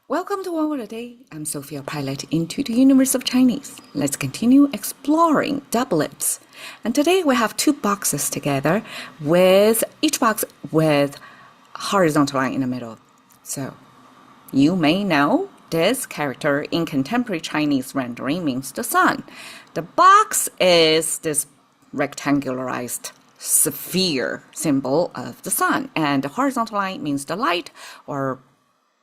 Welcome to One Word a Day. I'm Sophie, a pilot into the universe of Chinese. Let's continue exploring doublets. And today we have two boxes together with each box with horizontal line in the middle. So you may know this character in contemporary Chinese rendering means the sun. The box is this rectangularized sphere symbol of the sun, and the horizontal line means the light or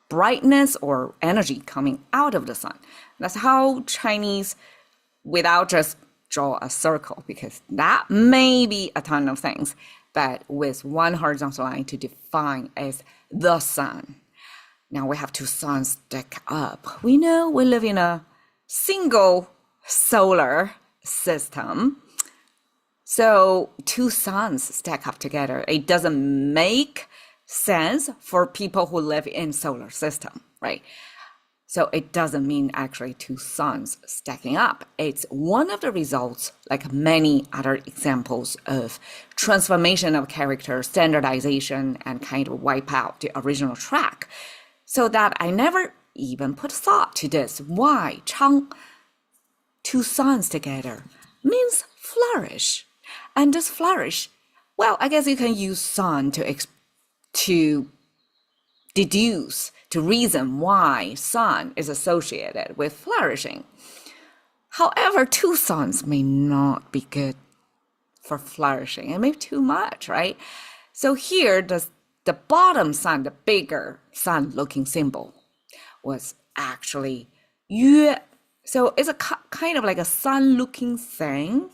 brightness or energy coming out of the sun. That's how Chinese, without just draw a circle, because that may be a ton of things, but with one horizontal line to define as the sun. Now we have two suns stack up. We know we live in a single solar system. So two suns stack up together. It doesn't make sense for people who live in solar system, right? So it doesn't mean actually two suns stacking up. It's one of the results, like many other examples of transformation of character, standardization, and kind of wipe out the original track. So that I never even put thought to this. Why chāng, two suns together, means flourish. And this flourish, well, I guess you can use sun to deduce, to reason why sun is associated with flourishing. However, two suns may not be good for flourishing, and maybe too much, right? So here, the bottom sun, the bigger sun-looking symbol, was actually yue. So it's a kind of like a sun-looking thing,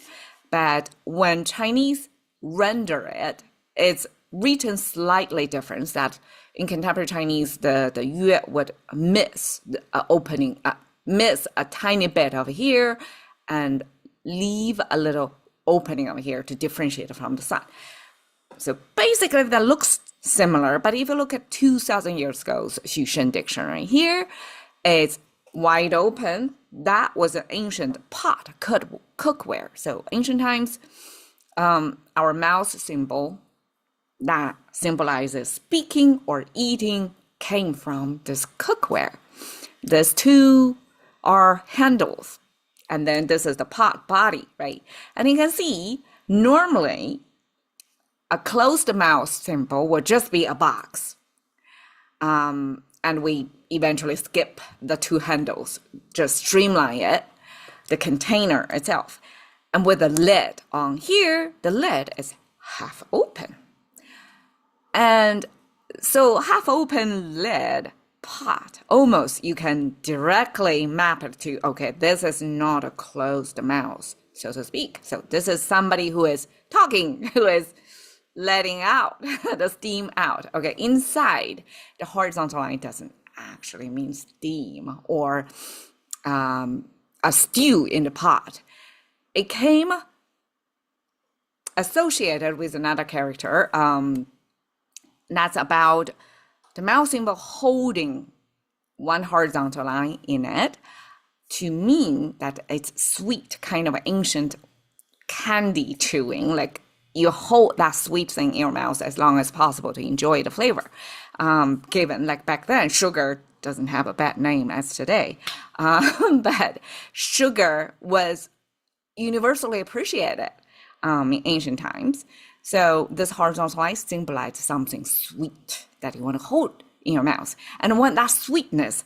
but when Chinese render it, it's written slightly different. That in contemporary Chinese, the yue would miss the opening, miss a tiny bit over here, and leave a little opening over here to differentiate it from the sun. So basically, that looks similar. But if you look at 2,000 years ago's Xushen dictionary, here it's wide open. That was an ancient pot, cookware. So ancient times, our mouse symbol that symbolizes speaking or eating came from this cookware. These two are handles, and then this is the pot body, right? And you can see normally a closed mouth symbol would just be a box. And we eventually skip the two handles, just streamline it, the container itself. And with the lid on here, the lid is half open. And so half open lid pot, almost you can directly map it to, okay, this is not a closed mouth, so to speak. So this is somebody who is talking, who is letting out the steam out. Okay, inside the horizontal line doesn't actually mean steam or a stew in the pot. It came associated with another character. That's about the mouth symbol holding one horizontal line in it to mean that it's sweet, kind of ancient candy chewing, like you hold that sweet thing in your mouth as long as possible to enjoy the flavor. Given like back then, sugar doesn't have a bad name as today, but sugar was universally appreciated in ancient times. So this horizontal line symbolizes something sweet that you want to hold in your mouth. And when that sweetness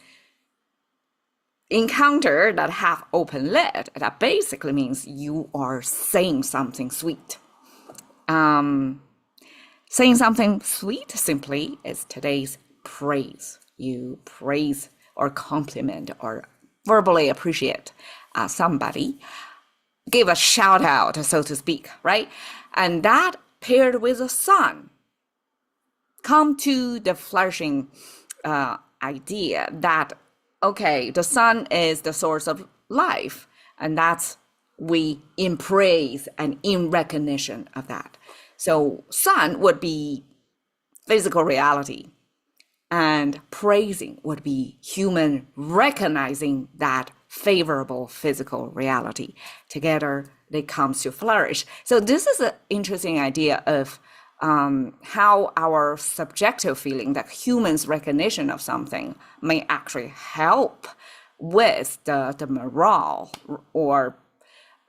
encounter that half open lid, that basically means you are saying something sweet. Saying something sweet simply is today's praise. You praise or compliment or verbally appreciate somebody. Give a shout out, so to speak, right? And that paired with the sun come to the flourishing idea that, okay, the sun is the source of life, and that's we in praise and in recognition of that. So sun would be physical reality, and praising would be human recognizing that favorable physical reality. Together, they come to flourish. So this is an interesting idea of how our subjective feeling, that humans' recognition of something, may actually help with the morale or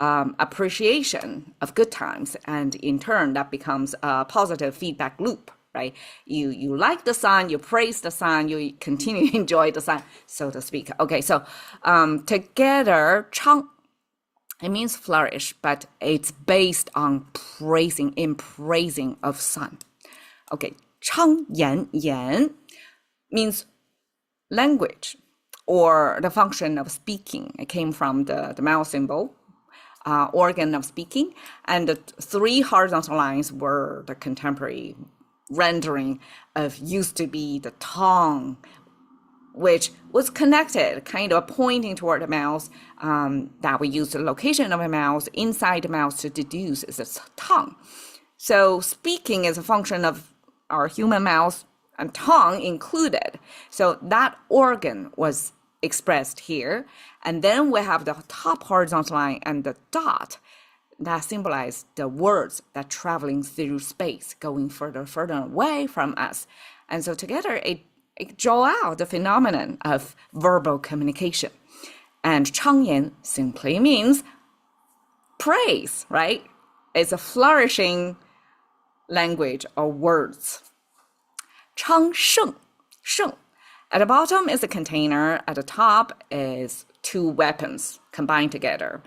appreciation of good times, and in turn that becomes a positive feedback loop, right? You like the sun, you praise the sun, you continue to enjoy the sun, so to speak. Okay, so together, chāng, it means flourish, but it's based on praising of sun. Okay, chāng yan means language or the function of speaking. It came from the mouth symbol, organ of speaking, and the 3 horizontal lines were the contemporary rendering of used to be the tongue, which was connected, kind of pointing toward the mouth, that we use the location of the mouth inside the mouth to deduce is the tongue. So speaking is a function of our human mouth and tongue included. So that organ was expressed here. And then we have the top horizontal line and the dot that symbolize the words that traveling through space, going further away from us. And so together it draw out the phenomenon of verbal communication. And chāng simply means praise, right? It's a flourishing language or words. chāng sheng. At the bottom is a container. At the top is 2 weapons combined together.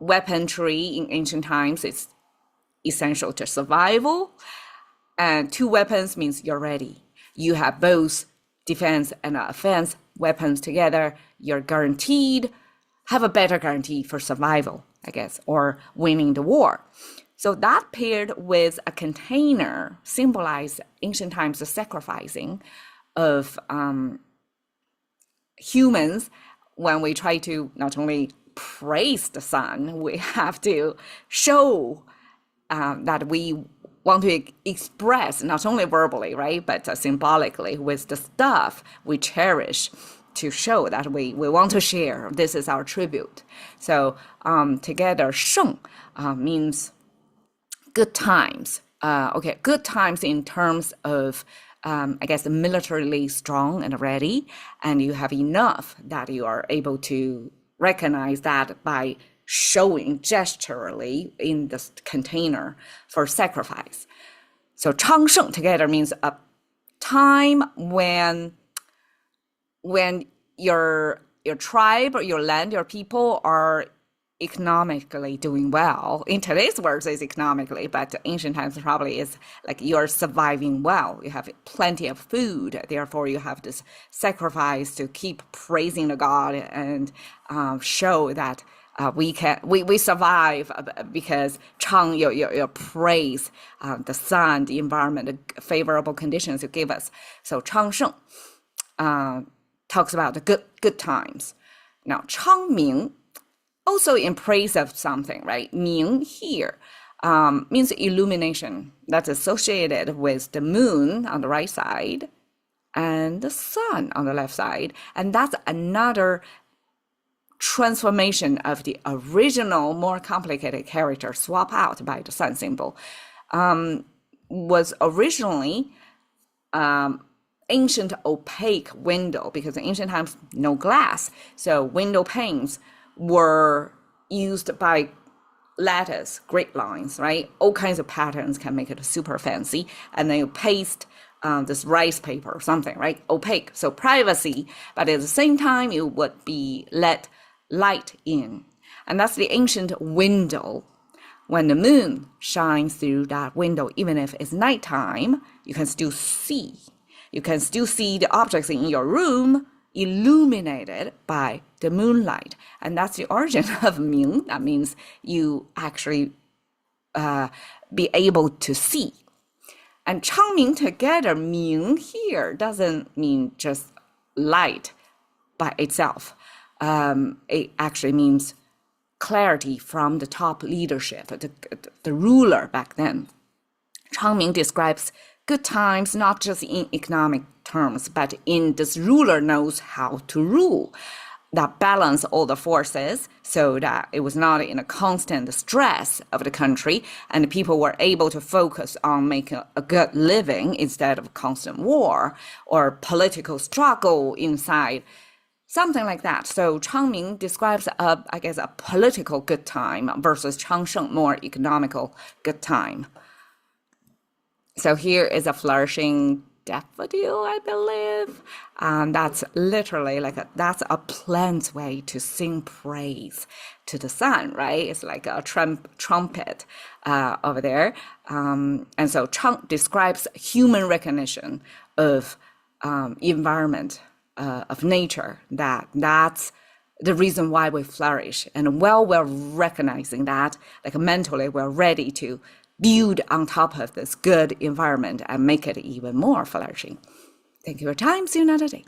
Weaponry in ancient times is essential to survival. And 2 weapons means you're ready. You have both defense and offense weapons together. You're have a better guarantee for survival, I guess, or winning the war. So that paired with a container symbolized ancient times the sacrificing of humans. When we try to not only praise the sun, we have to show that we want to express not only verbally, right, but symbolically with the stuff we cherish, to show that we want to share. This is our tribute. So together, sheng means good times. Good times in terms of I guess militarily strong and ready, and you have enough that you are able to recognize that by showing gesturally in the container for sacrifice. So chāng sheng together means a time when your tribe or your land, your people are economically doing well. In today's words, it's economically, but ancient times probably is like you're surviving well. You have plenty of food. Therefore, you have this sacrifice to keep praising the God and show that we survive because chāng, your praise, the sun, the environment, the favorable conditions you give us. So chāng sheng talks about the good times. Now chāng ming, also in praise of something, right? Ming here means illumination. That's associated with the moon on the right side and the sun on the left side. And that's another transformation of the original, more complicated character swap out by the sun symbol. Was originally ancient opaque window, because in ancient times, no glass. So window panes were used by lattice, grid lines, right? All kinds of patterns can make it super fancy. And then you paste this rice paper or something, right? Opaque, so privacy, but at the same time, you would be let light in. And that's the ancient window. When the moon shines through that window, even if it's nighttime, you can still see. You can still see the objects in your room illuminated by the moonlight. And that's the origin of Ming. That means you actually be able to see. And chāng ming together, Ming here doesn't mean just light by itself. It actually means clarity from the top leadership, the ruler back then. Chāng ming describes good times, not just in economic terms, but in this ruler knows how to rule. that balance all the forces so that it was not in a constant stress of the country, and people were able to focus on making a good living instead of constant war or political struggle inside, something like that. So Changming describes a political good time versus Changsheng, more economical good time. So here is a flourishing daffodil, I believe. And that's literally that's a plant's way to sing praise to the sun, right? It's like a trumpet over there. And so Chang describes human recognition of environment, of nature, that's the reason why we flourish. And while we're recognizing that, mentally, we're ready to build on top of this good environment and make it even more flourishing. Thank you for your time. See you another day.